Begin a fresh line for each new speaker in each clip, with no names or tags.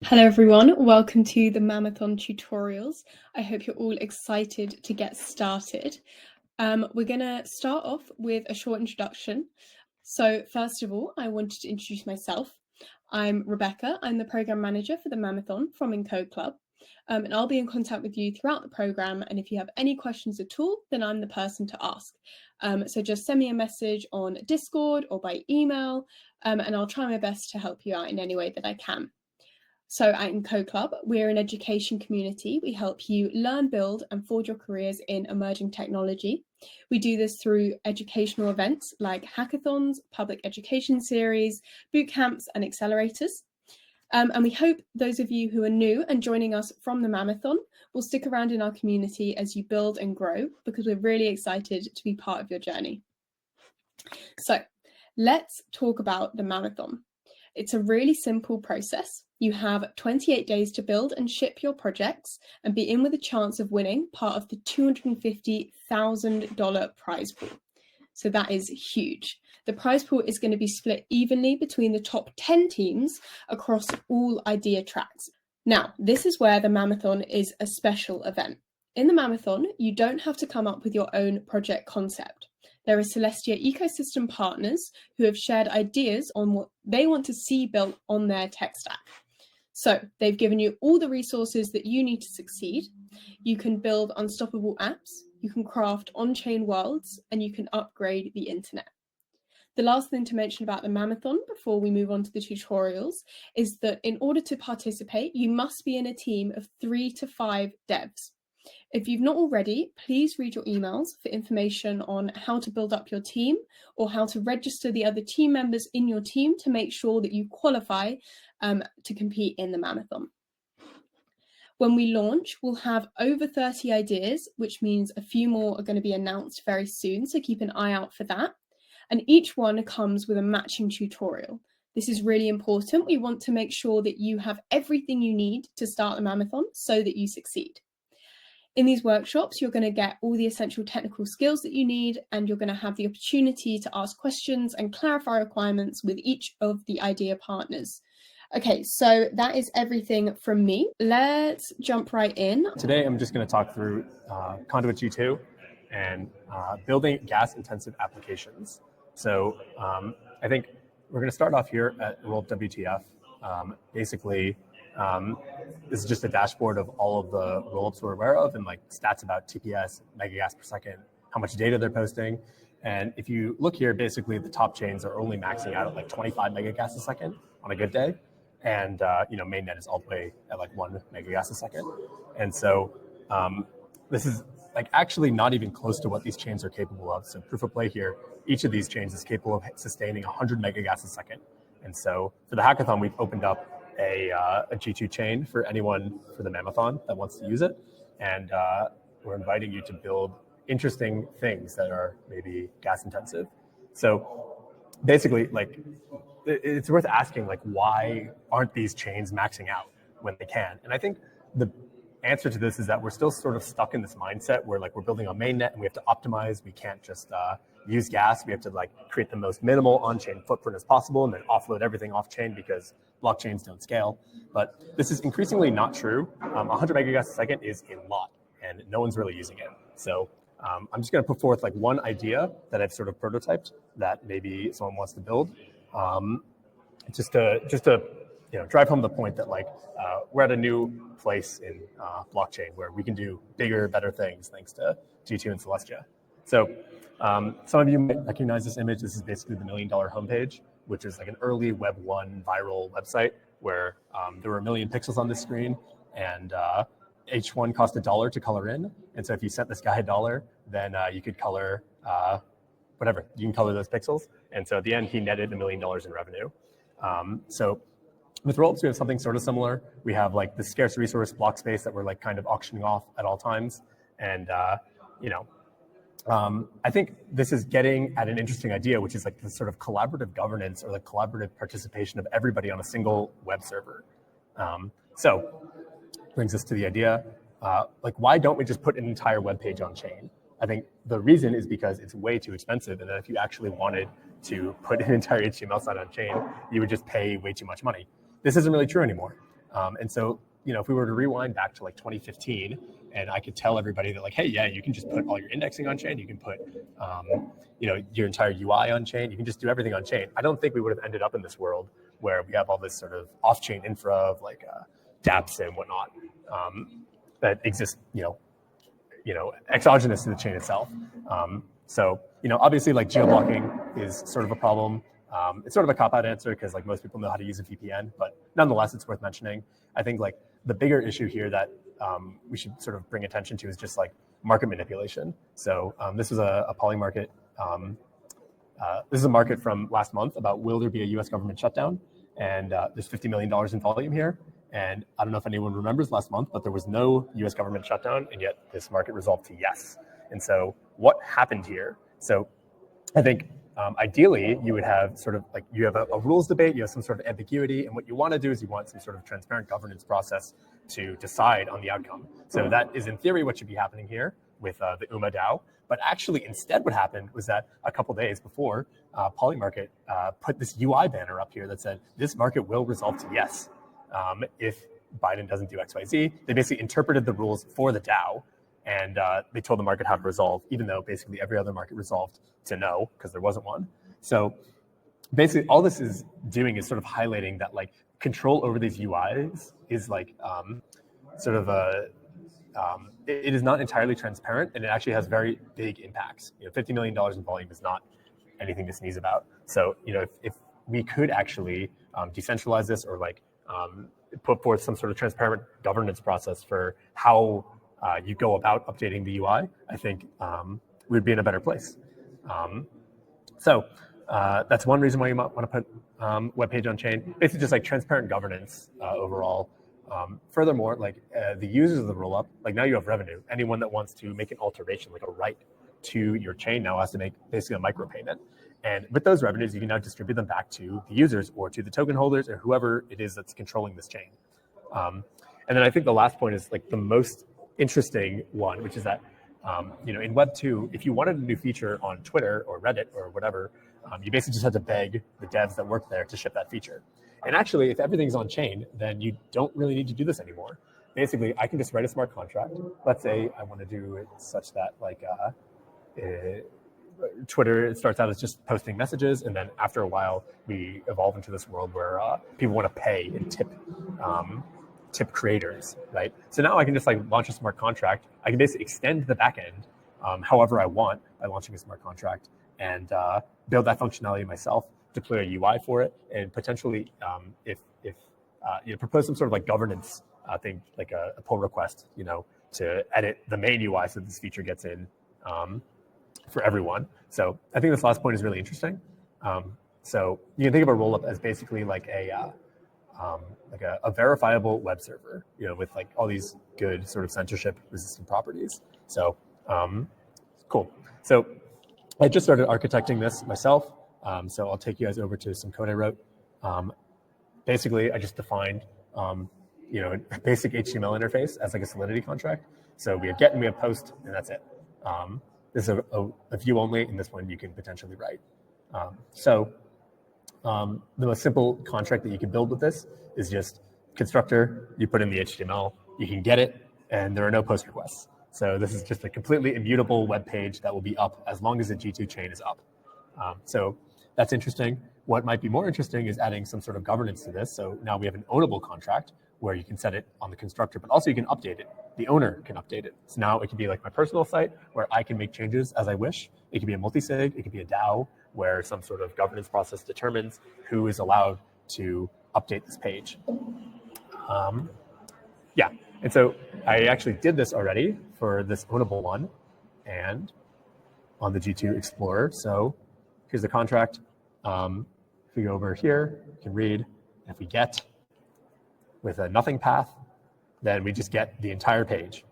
Hello everyone, welcome to the Mammothon tutorials. I hope you're all excited to get started. We're going to start off with a short introduction. So first of all, I wanted to introduce myself. I'm Rebecca, I'm the Program Manager for the Mammothon from Encode Club. And I'll be in contact with you throughout the program, and if you have any questions at all, then I'm the person to ask. So just send me a message on Discord or by email, and I'll try my best to help you out in any way that I can. So at Encode Club, we're an education community. We help you learn, build and forge your careers in emerging technology. We do this through educational events like hackathons, public education series, boot camps and accelerators. And we hope those of you who are new and joining us from the Mammothon will stick around in our community as you build and grow, because we're really excited to be part of your journey. So let's talk about the Mammothon. It's a really simple process. You have 28 days to build and ship your projects and be in with a chance of winning part of the $250,000 prize pool. So that is huge. The prize pool is going to be split evenly between the top 10 teams across all idea tracks. Now, this is where the Mammothon is a special event. In the Mammothon, you don't have to come up with your own project concept. There are Celestia Ecosystem partners who have shared ideas on what they want to see built on their tech stack. So they've given you all the resources that you need to succeed. You can build unstoppable apps, you can craft on-chain worlds, and you can upgrade the internet. The last thing to mention about the Mammothon before we move on to the tutorials is that in order to participate, you must be in a team of 3 to 5 devs. If you've not already, please read your emails for information on how to build up your team or how to register the other team members in your team to make sure that you qualify to compete in the Mammothon. When we launch, we'll have over 30 ideas, which means a few more are going to be announced very soon, so keep an eye out for that. And each one comes with a matching tutorial. This is really important. We want to make sure that you have everything you need to start the Mammothon so that you succeed. In these workshops, you're going to get all the essential technical skills that you need, and you're going to have the opportunity to ask questions and clarify requirements with each of the idea partners. Okay, so that is everything from me. Let's jump right in.
Today, I'm just going to talk through Conduit G2 and building gas-intensive applications. So I think we're going to start off here at rollup WTF. Basically, this is just a dashboard of all of the rollups we're aware of and like stats about TPS, megagas per second, how much data they're posting. And if you look here, basically the top chains are only maxing out at like 25 megagas a second on a good day. And mainnet is all the way at like 1 megagas a second. And so this is like actually not even close to what these chains are capable of. So proof of play here, each of these chains is capable of sustaining 100 megagas a second. And so for the hackathon, we've opened up a G2 chain for anyone for the Mammothon that wants to use it. And we're inviting you to build interesting things that are maybe gas intensive. So basically, like, it's worth asking, like, why aren't these chains maxing out when they can? And I think the answer to this is that we're still sort of stuck in this mindset where like we're building a mainnet and we have to optimize. We can't just use gas. We have to like create the most minimal on-chain footprint as possible and then offload everything off-chain because blockchains don't scale. But this is increasingly not true. 100 megagas a second is a lot and no one's really using it. So I'm just going to put forth like one idea that I've sort of prototyped that maybe someone wants to build. Just to drive home the point that like we're at a new place in blockchain where we can do bigger, better things thanks to G2 and Celestia. So some of you might recognize this image. This is basically the $1 million homepage, which is like an early Web 1 viral website where there were 1 million pixels on this screen, and each one cost $1 to color in. And so if you sent this guy $1, then you could color whatever. You can color those pixels. And so at the end, he netted $1 million in revenue. So with rollups, we have something sort of similar. We have like the scarce resource block space that we're like kind of auctioning off at all times. And, I think this is getting at an interesting idea, which is like the sort of collaborative governance or like collaborative participation of everybody on a single web server. So brings us to the idea, like, why don't we just put an entire web page on chain? I think the reason is because it's way too expensive. And then if you actually wanted to put an entire HTML site on chain, you would just pay way too much money. This isn't really true anymore. And so, if we were to rewind back to like 2015, and I could tell everybody that like, hey, yeah, you can just put all your indexing on chain. You can put, your entire UI on chain. You can just do everything on chain. I don't think we would have ended up in this world where we have all this sort of off-chain infra of like dApps and whatnot that exists, exogenous to the chain itself. So, obviously like geo-blocking is sort of a problem. It's sort of a cop-out answer because like most people know how to use a VPN, but nonetheless, it's worth mentioning. I think like the bigger issue here that we should sort of bring attention to is just like market manipulation. So this was a poly market. This is a market from last month about will there be a US government shutdown? And there's $50 million in volume here. And I don't know if anyone remembers last month, but there was no US government shutdown, and yet this market resolved to yes. And so what happened here? So I think ideally you would have sort of like, you have a rules debate, you have some sort of ambiguity, and what you want to do is you want some sort of transparent governance process to decide on the outcome. So that is in theory what should be happening here with the UMA DAO. But actually instead what happened was that a couple days before, Polymarket put this UI banner up here that said, this market will resolve to yes if Biden doesn't do XYZ. They basically interpreted the rules for the DAO, and they told the market how to resolve, even though basically every other market resolved to no, because there wasn't one. So basically all this is doing is sort of highlighting that like control over these UIs is like sort of a, it is not entirely transparent, and it actually has very big impacts. $50 million in volume is not anything to sneeze about. So, if we could actually decentralize this or like put forth some sort of transparent governance process for how you go about updating the UI, I think we'd be in a better place. So that's one reason why you might want to put web page on chain. Basically just like transparent governance overall. Furthermore, like the users of the rollup, like now you have revenue. Anyone that wants to make an alteration, like a write to your chain now has to make basically a micropayment. And with those revenues, you can now distribute them back to the users or to the token holders or whoever it is that's controlling this chain. And then I think the last point is like the most interesting one, which is that, in Web 2, if you wanted a new feature on Twitter or Reddit or whatever, you basically just had to beg the devs that work there to ship that feature. And actually, if everything's on chain, then you don't really need to do this anymore. Basically, I can just write a smart contract. Let's say I want to do it such that like Twitter, it starts out as just posting messages, and then after a while, we evolve into this world where people want to pay and tip creators, right? So now I can just like launch a smart contract. I can basically extend the backend however I want by launching a smart contract and build that functionality myself, deploy a UI for it, and potentially if propose some sort of like governance thing, like a pull request, to edit the main UI so this feature gets in for everyone. So I think this last point is really interesting. So you can think of a rollup as basically like a verifiable web server, with like all these good sort of censorship resistant properties. So cool. So I just started architecting this myself. So I'll take you guys over to some code I wrote. Basically, I just defined, a basic HTML interface as like a Solidity contract. So we have get and we have post, and that's it. This is a view only, and this one you can potentially write. The most simple contract that you can build with this is just constructor, you put in the HTML, you can get it, and there are no post requests. So this is just a completely immutable web page that will be up as long as the G2 chain is up. So that's interesting. What might be more interesting is adding some sort of governance to this. So now we have an ownable contract where you can set it on the constructor, but also you can update it. The owner can update it. So now it can be like my personal site where I can make changes as I wish. It can be a multi-sig, it can be a DAO where some sort of governance process determines who is allowed to update this page. And so I actually did this already for this ownable one and on the G2 Explorer. So here's the contract. If we go over here, you can read. If we get with a nothing path, then we just get the entire page.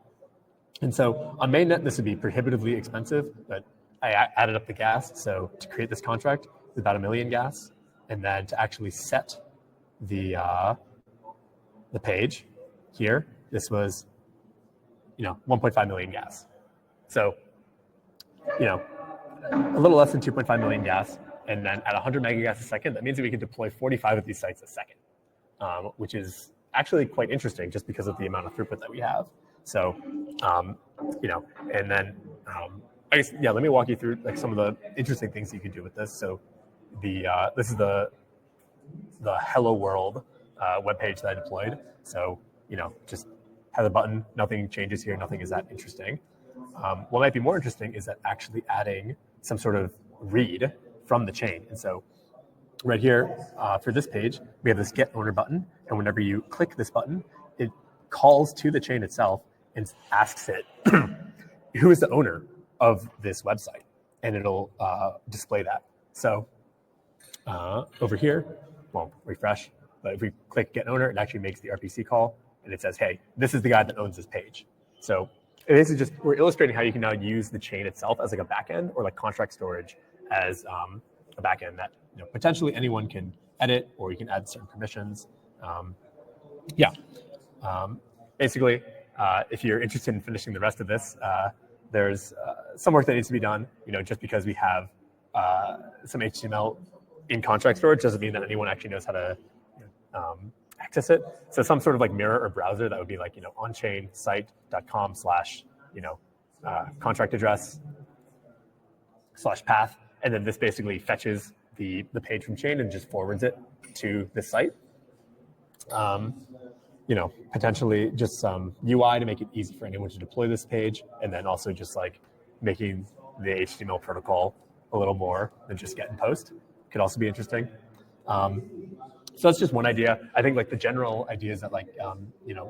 And so on mainnet, this would be prohibitively expensive, but I added up the gas. So to create this contract, it's about 1 million gas. And then to actually set the page here, this was, 1.5 million gas. So, a little less than 2.5 million gas. And then at 100 megagas a second, that means that we can deploy 45 of these sites a second, which is actually quite interesting just because of the amount of throughput that we have. So, and then I guess, yeah, let me walk you through like some of the interesting things you can do with this. So this is the Hello World webpage that I deployed. So, just have a button, nothing changes here, nothing is that interesting. What might be more interesting is that actually adding some sort of read from the chain. And so right here for this page, we have this get owner button. And whenever you click this button, it calls to the chain itself and asks it, who is the owner of this website? And it'll display that. So over here, won't refresh, but if we click get owner, it actually makes the RPC call and it says, hey, this is the guy that owns this page. So this is just, we're illustrating how you can now use the chain itself as like a backend or like contract storage as a backend that potentially anyone can edit, or you can add certain permissions. Basically, if you're interested in finishing the rest of this, there's some work that needs to be done. Just because we have some HTML in contract storage doesn't mean that anyone actually knows how to access it. So some sort of like mirror or browser that would be like on-chain site.com/ contract address / path, and then this basically fetches the page from chain and just forwards it to the site. Potentially just some UI to make it easy for anyone to deploy this page, and then also just like making the HTML protocol a little more than just get and post could also be interesting. So that's just one idea. I think like the general idea is that like,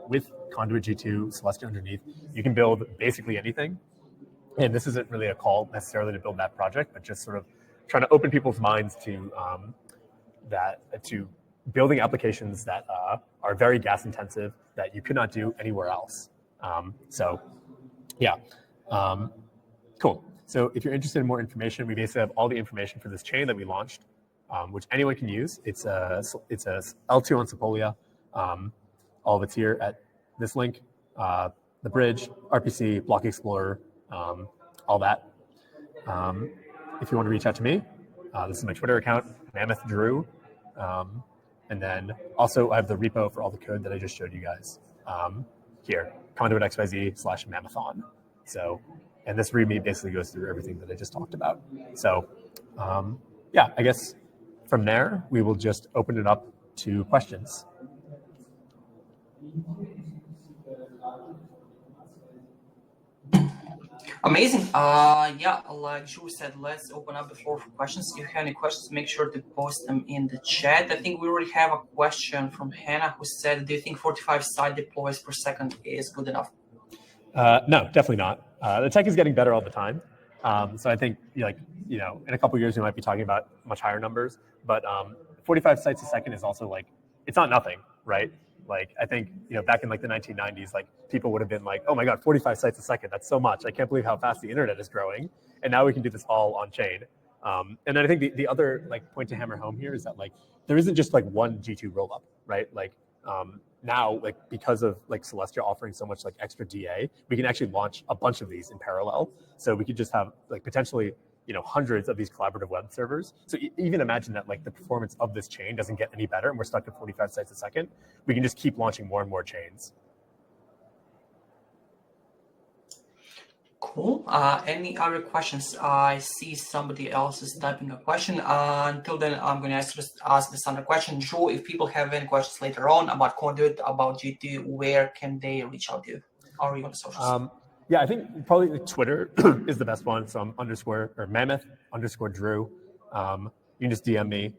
with Conduit G2, Celestia underneath, you can build basically anything. And this isn't really a call necessarily to build that project, but just sort of trying to open people's minds to building applications that are very gas intensive that you could not do anywhere else. Cool. So if you're interested in more information, we basically have all the information for this chain that we launched, which anyone can use. It's a L2 on Sepolia. All of it's here at this link, the bridge, RPC, Block Explorer, all that. If you want to reach out to me, this is my Twitter account, Mammoth Drew. And then also I have the repo for all the code that I just showed you guys here, Conduit XYZ / Mammothon. So, and this README basically goes through everything that I just talked about. So, I guess from there, we will just open it up to questions.
Amazing. Like Drew said, let's open up the floor for questions. If you have any questions, make sure to post them in the chat. I think we already have a question from Hannah who said, do you think 45 site deploys per second is good enough?
No, definitely not. The tech is getting better all the time. So I think in a couple of years, we might be talking about much higher numbers, but 45 sites a second is also like, it's not nothing, right? Like, I think, back in like the 1990s, like people would have been like, oh my God, 45 sites a second. That's so much. I can't believe how fast the internet is growing. And now we can do this all on chain. And then I think the other like point to hammer home here is that like, there isn't just like one G2 rollup, right? Like now, like because of like Celestia offering so much like extra DA, we can actually launch a bunch of these in parallel. So we could just have like potentially hundreds of these collaborative web servers. So even imagine that like the performance of this chain doesn't get any better and we're stuck at 45 sites a second. We can just keep launching more and more chains.
Cool. Any other questions? I see somebody else is typing a question. Until then, I'm going to ask this other question. Drew, if people have any questions later on about Conduit, about G2, where can they reach out to you? Or are you on the socials?
Yeah, I think probably Twitter is the best one. So I'm _Mammoth_Drew. You can just DM me.